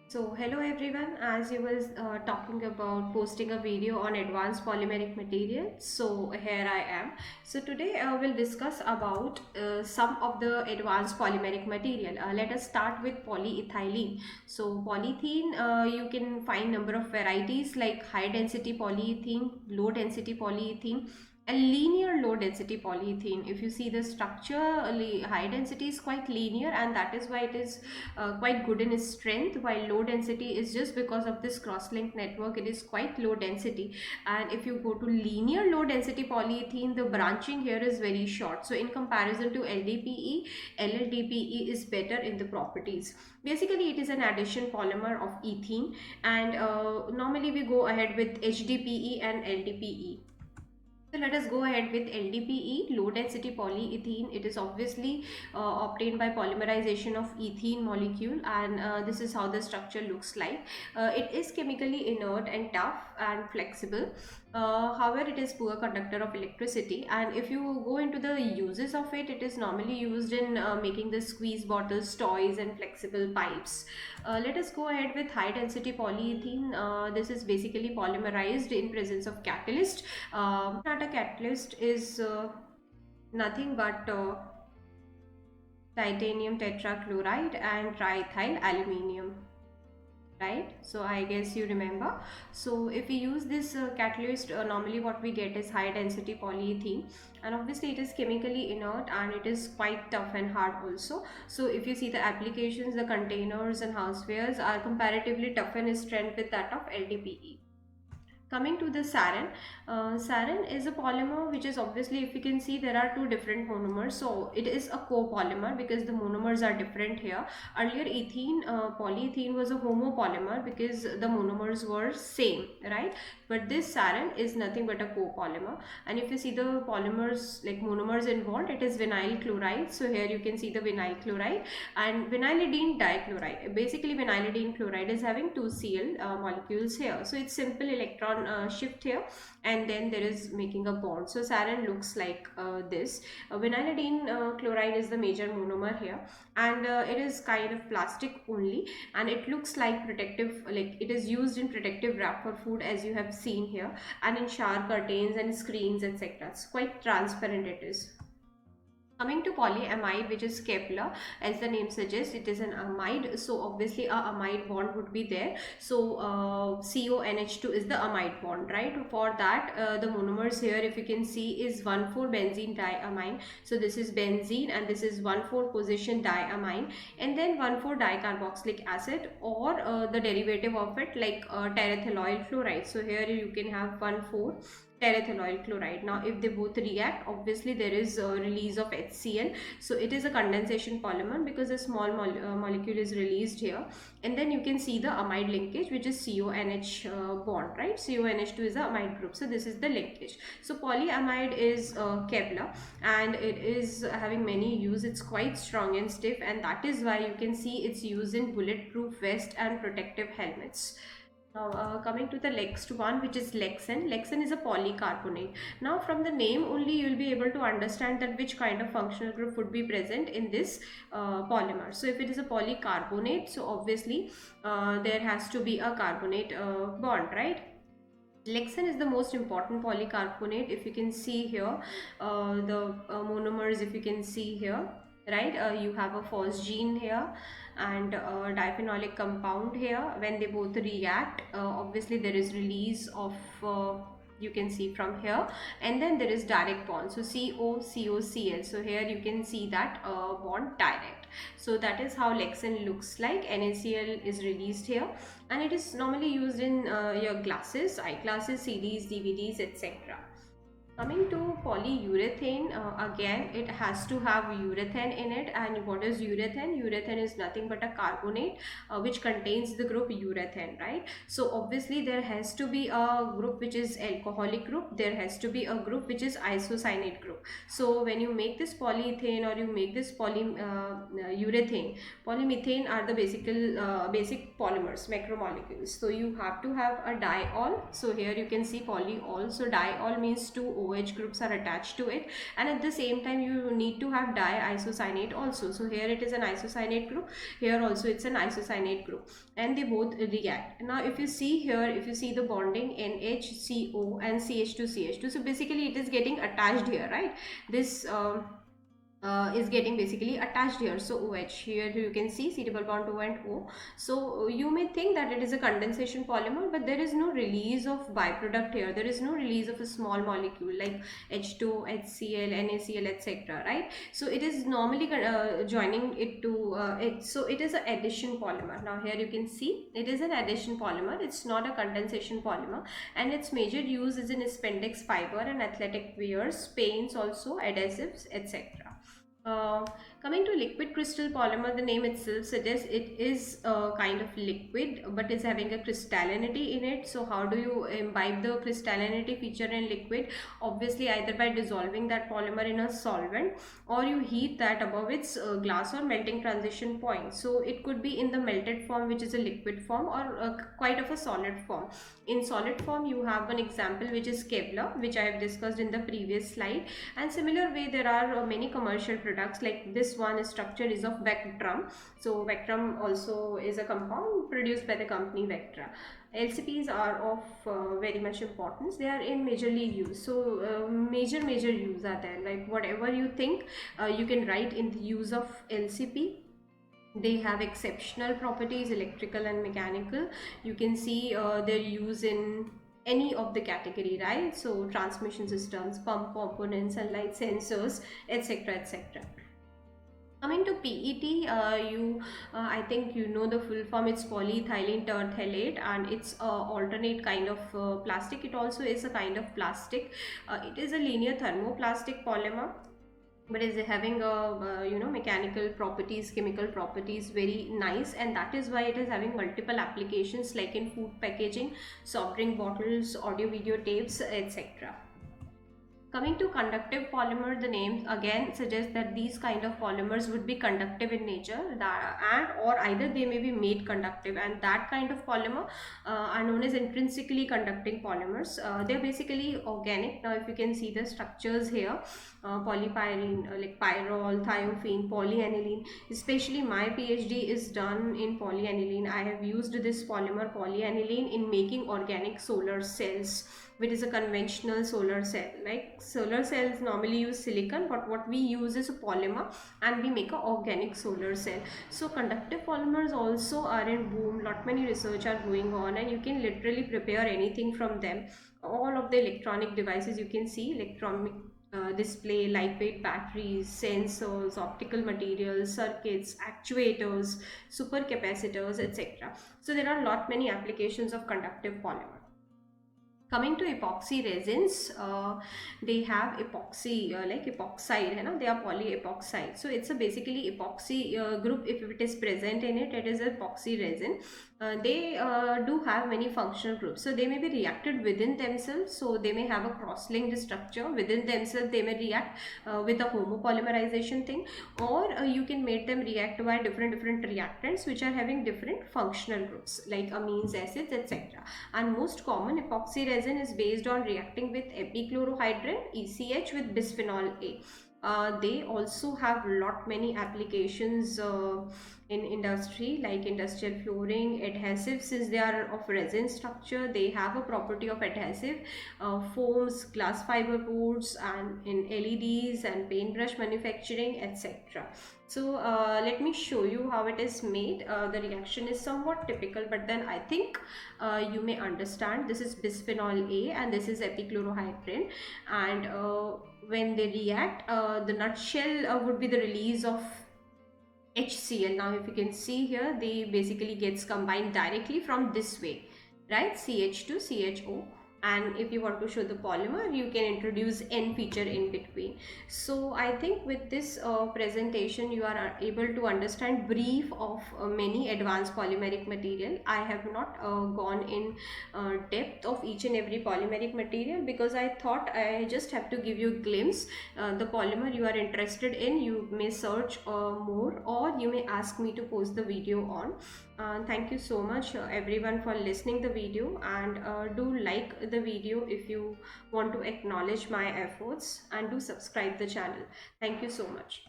So hello everyone, as you was talking about posting a video on advanced polymeric materials, so here I am. So today we'll discuss about some of the advanced polymeric material. Let us start with polyethylene. So polyethylene, you can find number of varieties like high density polyethylene, low density polyethylene, a linear low density polyethylene. If you see the structure, high density is quite linear, and that is why it is quite good in its strength, while low density is just because of this cross-link network, it is quite low density. And if you go to linear low density polyethylene, the branching here is very short, so in comparison to LDPE, LLDPE is better in the properties. Basically it is an addition polymer of ethene, and normally we go ahead with HDPE and LDPE. So let us go ahead with LDPE, low density polyethylene. It is obviously obtained by polymerization of ethene molecule, and this is how the structure looks like. It is chemically inert and tough and flexible. However, it is poor conductor of electricity, and if you go into the uses of it, it is normally used in making the squeeze bottles, toys and flexible pipes. Let us go ahead with high density polyethylene. This is basically polymerized in presence of catalyst. Not a catalyst is nothing but titanium tetrachloride and triethyl aluminium, right? So I guess you remember. So if we use this catalyst, normally what we get is high density polyethylene, and obviously it is chemically inert and it is quite tough and hard also. So if you see the applications, the containers and housewares are comparatively tough in strength with that of LDPE. Coming to the sarin, sarin is a polymer which is obviously, if you can see, there are two different monomers, so it is a copolymer because the monomers are different here. Earlier ethene, polyethylene was a homopolymer because the monomers were same, right? But this sarin is nothing but a copolymer, and if you see the polymers like monomers involved, it is vinyl chloride. So here you can see the vinyl chloride and vinylidene dichloride. Basically vinylidene chloride is having two Cl molecules here, so it's simple electron shift here, and then there is making a bond. So sarin looks like this. Vinylidene chloride is the major monomer here, and it is kind of plastic only, and it looks like protective, like it is used in protective wrap for food, as you have seen here, and in shower curtains and screens, etc. It's quite transparent it is. Coming to polyamide, which is Kepler, as the name suggests, it is an amide. So obviously a amide bond would be there. So CONH2 is the amide bond, right? For that, the monomers here, if you can see, is 1,4-benzene diamine. So this is benzene, and this is 1,4-position diamine, and then 1,4-dicarboxylic acid, or the derivative of it, like terethyloyl fluoride. So here you can have 1,4 terethyloyl chloride. Now if they both react, obviously there is a release of HCl, so it is a condensation polymer because a small molecule is released here, and then you can see the amide linkage, which is CONH bond, right? CONH2 is the amide group, so this is the linkage. So polyamide is Kevlar, and it is having many use. It's quite strong and stiff, and that is why you can see its use in bulletproof vest and protective helmets. Now, coming to the next one, which is Lexan. Lexan is a polycarbonate. Now, from the name only, you will be able to understand that which kind of functional group would be present in this polymer. So, if it is a polycarbonate, so obviously there has to be a carbonate bond, right? Lexan is the most important polycarbonate. If you can see here, the monomers, if you can see here, right, you have a phosgene here and a diphenolic compound here. When they both react, obviously there is release of you can see from here, and then there is direct bond, so COCOCl. So here you can see that bond direct. So that is how Lexan looks like. NaCl is released here, and it is normally used in your glasses, eyeglasses, CDs, DVDs, etc. Coming to polyurethane, again it has to have urethane in it. And what is urethane? Urethane is nothing but a carbonate which contains the group urethane, right? So obviously there has to be a group which is alcoholic group, there has to be a group which is isocyanate group. So when you make this polyethane or you make this urethane, polymethane are the basic polymers, macromolecules. So you have to have a diol. So here you can see polyol. So diol means two OH groups are attached to it, and at the same time you need to have diisocyanate also. So here it is an isocyanate group, here also it's an isocyanate group, and they both react. Now if you see here, if you see the bonding NHCO and CH2CH2, so basically it is getting attached here, right? This is getting basically attached here. So OH, here you can see C double bond O and O. So you may think that it is a condensation polymer, but there is no release of byproduct here. There is no release of a small molecule like H2, HCl, NaCl, etc. Right? So it is normally joining it to it. So it is an addition polymer. Now here you can see it is an addition polymer. It's not a condensation polymer, and its major use is in spandex fiber and athletic wears, paints, also adhesives, etc. Coming to liquid crystal polymer, the name itself suggests it is a kind of liquid but is having a crystallinity in it. So how do you imbibe the crystallinity feature in liquid? Obviously either by dissolving that polymer in a solvent, or you heat that above its glass or melting transition point. So it could be in the melted form, which is a liquid form, or quite of a solid form. In solid form you have one example, which is Kevlar, which I have discussed in the previous slide. And similar way there are many commercial products, like this one structure is of Vectrum. So Vectrum also is a compound produced by the company Vectra. LCPs are of very much importance. They are in majorly use. So major use are there, like whatever you think you can write in the use of LCP. They have exceptional properties, electrical and mechanical. You can see their use in any of the category, right? So transmission systems, pump components, sunlight sensors, etc, etc. Coming to PET, I think you know the full form. It's polyethylene terephthalate, and it's a alternate kind of plastic. It also is a kind of plastic. It is a linear thermoplastic polymer, but is having a mechanical properties, chemical properties, very nice, and that is why it is having multiple applications, like in food packaging, soft drink bottles, audio video tapes, etc. Coming to conductive polymer, the name again suggests that these kind of polymers would be conductive in nature, and or either they may be made conductive, and that kind of polymer are known as intrinsically conducting polymers. They are basically organic. Now if you can see the structures here, polypyrene, like pyrrole, thiophene, polyaniline. Especially my PhD is done in polyaniline. I have used this polymer polyaniline in making organic solar cells, which is a conventional solar cell. Like solar cells normally use silicon, but what we use is a polymer, and we make an organic solar cell. So conductive polymers also are in boom. Lot many research are going on, and you can literally prepare anything from them. All of the electronic devices, you can see electronic display, lightweight batteries, sensors, optical materials, circuits, actuators, supercapacitors, etc. So there are lot many applications of conductive polymer. Coming to epoxy resins, they have epoxy, like epoxide, they are polyepoxide. So it's a basically epoxy group. If it is present in it, it is an epoxy resin. They do have many functional groups. So they may be reacted within themselves. So they may have a cross-linked structure within themselves. They may react with a homopolymerization thing, or you can make them react by different reactants which are having different functional groups, like amines, acids, etc. And most common epoxy resin is based on reacting with epichlorohydrin, ECH, with bisphenol A. They also have lot many applications in industry, like industrial flooring, adhesive. Since they are of resin structure, they have a property of adhesive, foams, glass fiber boards, and in LEDs and paintbrush manufacturing, etc. So let me show you how it is made. The reaction is somewhat typical, but then I think you may understand. This is bisphenol A and this is epichlorohydrin, and when they react, the nutshell would be the release of HCl. Now if you can see here, they basically gets combined directly from this way, right? CH2 CHO. And if you want to show the polymer, you can introduce N feature in between. So I think with this presentation you are able to understand brief of many advanced polymeric material. I have not gone in depth of each and every polymeric material, because I thought I just have to give you a glimpse. The polymer you are interested in, you may search more, or you may ask me to post the video on. Thank you so much everyone for listening the video, and do like the the video if you want to acknowledge my efforts, and do subscribe the channel. Thank you so much.